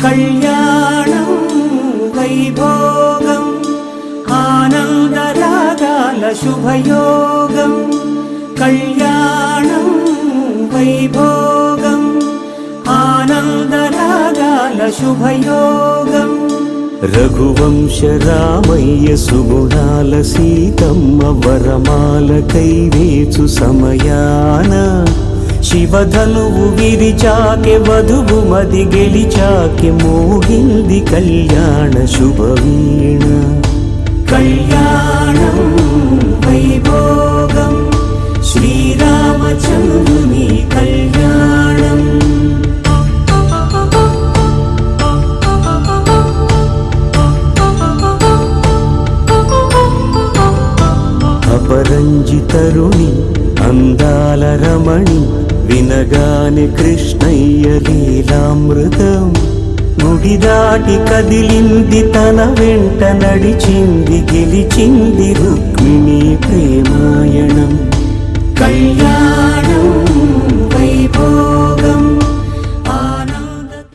కళ్యాణం వైభోగం ఆనందరాగాల శుభయోగం కళ్యాణం వైభోగం ఆనందరాగాల శుభయోగం రఘువంశ రామయ్య సుగుణాల సీతమ్మ వరమాల కైవేచు సమయాన శివధనువు విరిచాకె వధువు మది గెలిచాకె మోగింది కళ్యాణ శుభవీణ కళ్యాణం వైభోగం శ్రీరామచంద్రుని కళ్యాణం అపరంజి తరుణి అందాల రమణి వినగాని కృష్ణయ్య లీలామృతం గుడి దాటి కదిలింది తన వెంట నడిచింది గెలిచింది